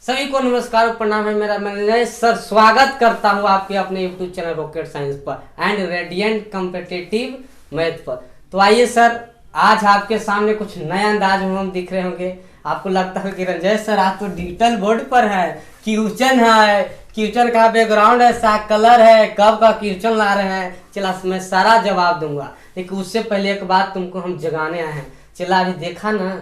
सभी को नमस्कार और प्रणाम है मेरा मैं सर स्वागत करता हूं आपके अपने यूट्यूब चैनल रॉकेट साइंस पर एंड रेडियंट कॉम्पिटिटिव मैथ पर। तो आइए सर, आज आपके सामने कुछ नए अंदाज में हम दिख रहे होंगे। आपको लगता है कि रंजय सर आज तो डिजिटल बोर्ड पर है, क्वेश्चन है, क्वेश्चन का बैकग्राउंड है, सा कलर है, कब का क्वेश्चन ला रहे हैं। चला मैं सारा जवाब दूंगा, लेकिन उससे पहले एक बात तुमको हम जगाने आए हैं। चला अभी देखा ना,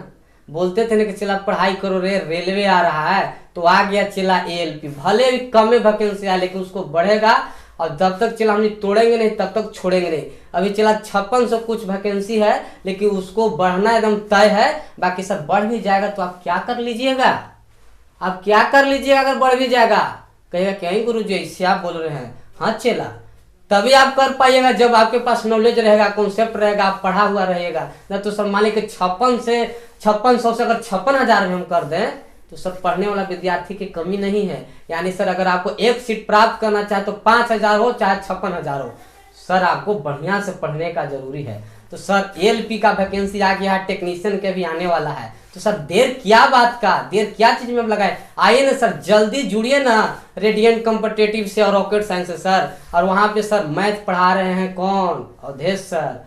बोलते थे ना कि चला पढ़ाई करो रे, रेलवे आ रहा है, तो आ गया चला एएलपी। भले भी कम वैकेंसी आए लेकिन उसको बढ़ेगा, और जब तक चला हम तोड़ेंगे नहीं तब तक छोड़ेंगे नहीं। अभी चला 5600 कुछ वैकेंसी है, लेकिन उसको बढ़ना एकदम तय है। बाकी सब बढ़ भी जाएगा तो आप क्या कर लीजिएगा, आप क्या कर लीजिएगा अगर बढ़ भी जाएगा। कहेगा क्या ही गुरु जी इससे आप बोल रहे हैं। हाँ चला, तभी आप कर पाइएगा जब आपके पास नॉलेज रहेगा, कॉन्सेप्ट रहेगा, आप पढ़ा हुआ रहेगा। न तो सर मान लीजिए 5600 से अगर 56,000 में हम कर दें तो सर पढ़ने वाला विद्यार्थी की कमी नहीं है। यानी सर अगर आपको एक सीट प्राप्त करना चाहे तो 5,000 हो चाहे 56,000 हो, सर आपको बढ़िया से पढ़ने का जरूरी है। तो सर एएलपी का वैकेंसी आ गया है, टेक्नीशियन के भी आने वाला है। तो सर देर क्या बात का, देर क्या चीज में लगाए। आइए ना सर, जल्दी जुड़िए ना रेडियंट कॉम्पिटिटिव से और रॉकेट साइंस से सर। और वहां पे सर मैथ पढ़ा रहे हैं कौन, अवधेश सर।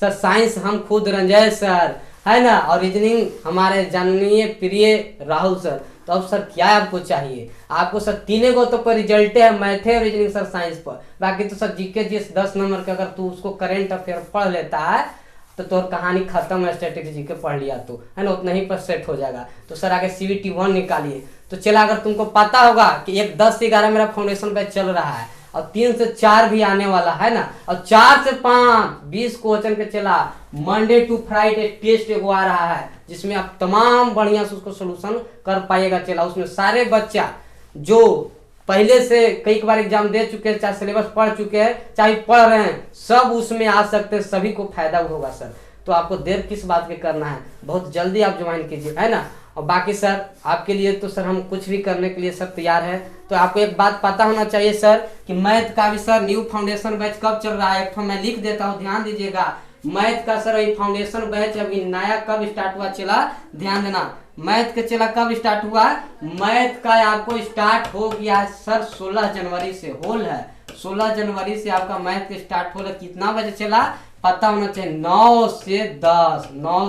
सर साइंस हम खुद रंजय सर, है ना। और रीजनिंग हमारे जाननीय प्रिय राहुल सर। तो अब सर क्या आपको चाहिए, आपको सर तीनों को तो पर रिजल्ट है, मैथ है, रीजनिंग सर साइंस पर। बाकी तो सर जीके जी 10 नंबर का अगर तू उसको करेंट अफेयर पढ़ लेता है तो तोर कहानी खत्म है। स्टैटिस्टिक्स जी के पढ़ लिया तो, है ना, उतना ही पर सेट हो जाएगा। तो सर आगे CVT 1 निकालिए। तो चला अगर तुमको पता होगा कि एक 10 से 11 मेरा फाउंडेशन बैच चल रहा है, और 3 से 4 भी आने वाला है ना, और 4 से 5 20 क्वेश्चन के चला मंडे टू फ्राइडे टेस्ट एगो आ रहा है, जिसमें आप तमाम बढ़िया से उसको सोल्यूशन कर पाइएगा। चला उसमें सारे बच्चा जो पहले से कई बार एग्जाम दे चुके हैं, चाहे सिलेबस पढ़ चुके हैं, चाहे पढ़ रहे हैं, सब उसमें आ सकते हैं, सभी को फायदा होगा सर। तो आपको देर किस बात के करना है, बहुत जल्दी आप ज्वाइन कीजिए, है ना। और बाकी सर आपके लिए तो सर हम कुछ भी करने के लिए सर तैयार है। तो आपको एक बात पता होना चाहिए सर कि मैथ का भी सर न्यू फाउंडेशन बैच कब चल रहा है, एक तो मैं लिख देता हूँ, ध्यान दीजिएगा। मैथ का सर ये फाउंडेशन बैच अभी नया कब स्टार्ट हुआ, चला ध्यान देना। मैथ का चला कब स्टार्ट हुआ, मैथ का आपको स्टार्ट हो गया सर 16 जनवरी से। होल है 16 जनवरी से आपका मैथ का स्टार्ट हो रहा। कितना बजे चला पता होना चाहिए, 9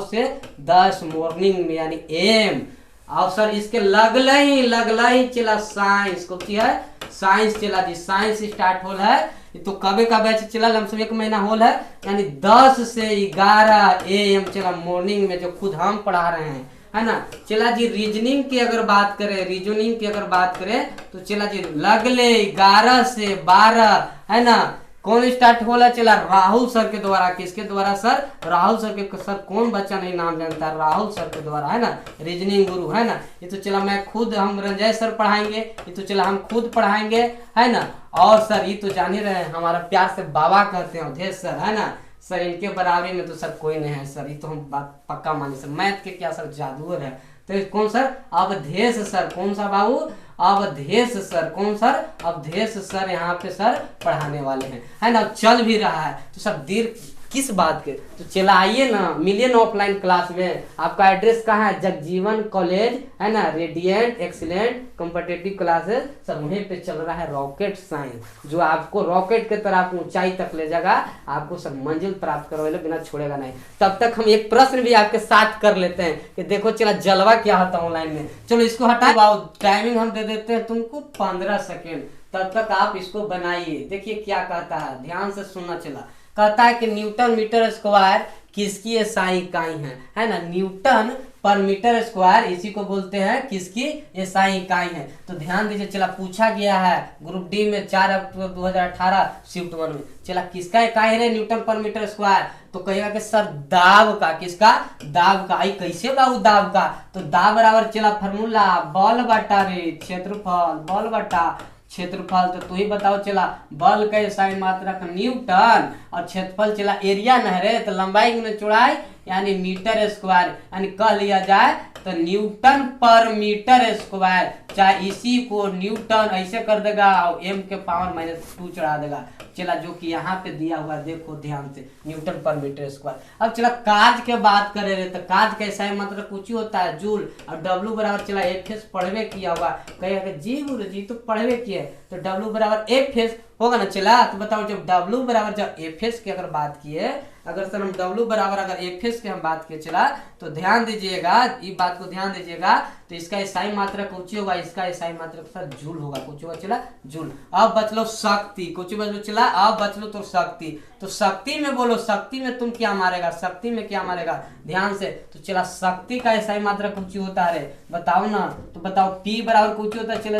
से 10 मॉर्निंग में, यानी AM। और सर इसके लगला ही चला साइंस को है, साइंस चला जी, साइंस स्टार्ट होल है। तो कबे का बैच चला, लमसम 1 महीना होल है, यानी 10 से 11 AM चला मॉर्निंग में, जो खुद हम पढ़ा रहे हैं, है ना। चला जी रीजनिंग की अगर बात करें तो चला जी लगले 11 से 12, है ना। कौन स्टार्ट होला, चला राहुल सर के द्वारा। किसके द्वारा सर, राहुल सर के। सर कौन बच्चा नहीं नाम जानता है, राहुल सर के द्वारा, है ना, रीजनिंग गुरु, है ना। ये तो चला मैं खुद, हम रंजय सर पढ़ाएंगे, ये तो चला हम खुद पढ़ाएंगे, है ना। और सर ये तो जान ही रहे हैं, हमारा प्यार से बाबा कहते हैं अवधेश सर, है ना। सर इनके बराबरी में तो सर कोई नहीं है सर, ये तो हम बात पक्का माने सर। मैथ के क्या सर जादूगर है। तो कौन सर, अवधेश सर। कौन सा बाबू, अवधेश सर। कौन सर, अवधेश सर यहाँ पे सर पढ़ाने वाले हैं, है ना। चल भी रहा है तो सब देर किस बात के। तो चला आइए ना, मिलिए ना ऑफलाइन क्लास में। आपका एड्रेस कहाँ है, जगजीवन कॉलेज, है ना, radiant excellent competitive classes sir, वहीं पे चल रहा है रॉकेट साइंस, जो आपको रॉकेट के तरह ऊंचाई तक ले जाएगा, आपको सब मंजिल प्राप्त करवाए बिना छोड़ेगा नहीं। तब तक हम एक प्रश्न भी आपके साथ कर लेते हैं कि देखो चला जलवा क्या होता है ऑनलाइन में। चलो इसको हटाओ, टाइमिंग हम दे देते हैं तुमको 15 सेकेंड, तब तक आप इसको बनाइए। देखिए क्या कहता है, ध्यान से सुनना। चला कहता है कि न्यूटन मीटर स्क्वायर किसकी SI इकाई है ना। न्यूटन पर मीटर स्क्वायर इसी को बोलते हैं किसकी SI इकाई है। तो ध्यान दीजिए, चला पूछा गया है ग्रुप D में 4 अक्टूबर 2018 शिफ्ट 1 में। चला किसका इकाई है न्यूटन पर मीटर स्क्वायर, तो कहेगा कि सर दाब का। किसका, दाब का। आई कैसे बाबू दाब का, तो दाब बराबर चला फॉर्मूला बल बटा रे क्षेत्रफल, बल बटा क्षेत्रफल। तो तू ही बताओ चला, बल का SI मात्रक न्यूटन और क्षेत्रफल चला एरिया न रे, तो लंबाई गुना चौड़ाई यानी मीटर स्क्वायर, यानी कह लिया जाए तो न्यूटन पर मीटर स्क्वायर, चाहे इसी को न्यूटन ऐसे कर देगा और m के पावर -2 चढ़ा देगा। चला जो कि यहाँ पे दिया हुआ है, देखो ध्यान से, न्यूटन पर मीटर स्क्वायर। अब चला कार्य के बात करे रहे तो कार्य कैसा है, मतलब कुछ ही होता है जूल, और W बराबर चला एफएस पढ़वे किया हुआ, कहेगा जी गुरु जी तो पढ़वे किए, तो W बराबर एफएस होगा ना। चला तो बताओ जब W बराबर जब एफएस की अगर बात किए, अगर सर हम W बराबर अगर एफएस की हम बात किए, चला तो ध्यान दीजिएगा, इस बात को ध्यान दीजिएगा, तो इसका इसाई मात्रा कुछ होगा, इसका इसाई मात्रा सर जूल होगा, कुछ होगा चला जूल। अब बचलो शक्ति, कुछ बचलो चला, अब बचलो तो शक्ति, तो शक्ति में बोलो, शक्ति में तुम क्या मारेगा, शक्ति में क्या मारेगा ध्यान से, तो चला शक्ति का इसाई मात्रा कुछ होता है बताओ ना, तो बताओ P बराबर कुछ होता है, चला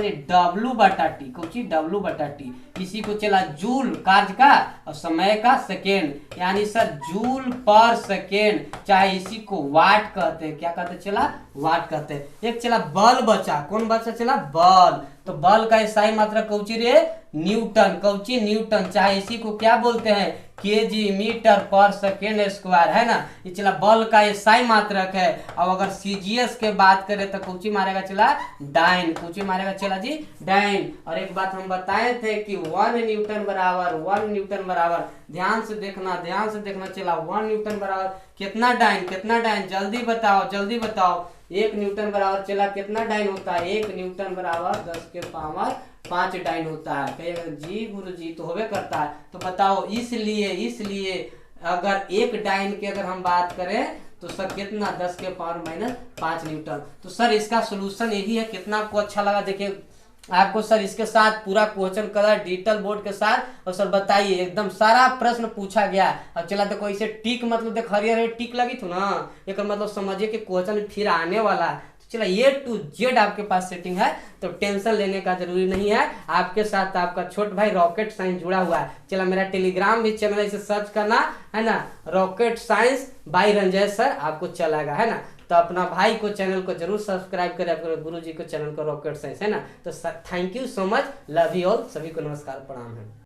W बटा टी, कुछ W बटा टी, इसी को चला जूल कार्य का और समय का सेकेंड, यानी सर जूल पर सेकेंड, चाहे इसी को वाट कहते हैं, क्या कहते हैं चला वाट कहते हैं। एक चला बल बचा, कौन बचा चला बल, तो बल का इसाई मात्रा कौची रे न्यूटन, कौची न्यूटन, चाहे इसी को क्या बोलते हैं केजी मीटर पर सेकेंड स्क्वायर, है ना। ये चला बल का इसाई मात्रक है। अब अगर सीजीएस के बात करें तो कौची मारेगा चला डाइन, कौची मारेगा चला जी डाइन। और एक बात हम बताए थे कि 1 न्यूटन बराबर ध्यान से देखना चला 1 न्यूटन बराबर कितना डाइन, जल्दी बताओ 1 न्यूटन बराबर चला कितना डाइन होता है, 1 न्यूटन बराबर 10 के पावर 5 डाइन होता है। कहिएगा जी गुरु जी तो होवे करता है, तो बताओ इसलिए अगर 1 डाइन की अगर हम बात करें तो सर कितना 10 के पावर -5 न्यूटन। तो सर इसका सोल्यूशन यही है, कितना आपको अच्छा लगा देखिए, आपको सर इसके साथ पूरा क्वेश्चन कलर डिजिटल बोर्ड के साथ, और सर बताइए एकदम सारा प्रश्न पूछा गया। अब चला देखो इसे टिक मतलब देख हरियर टिक लगी थी ना, एक मतलब समझिए कि क्वेश्चन फिर आने वाला है। चला A to Z आपके पास सेटिंग है, तो टेंशन लेने का जरूरी नहीं है। आपके साथ आपका छोट भाई रॉकेट साइंस जुड़ा हुआ है। चला मेरा टेलीग्राम भी चैनल इसे सर्च करना है ना, rocket science by Ranjay sir, आपको चलेगा है ना। तो अपना भाई को चैनल को जरूर सब्सक्राइब करें, गुरु जी को चैनल को रॉकेट साइंस है ना। तो thank you so much, love you all, सभी को नमस्कार प्रणाम है।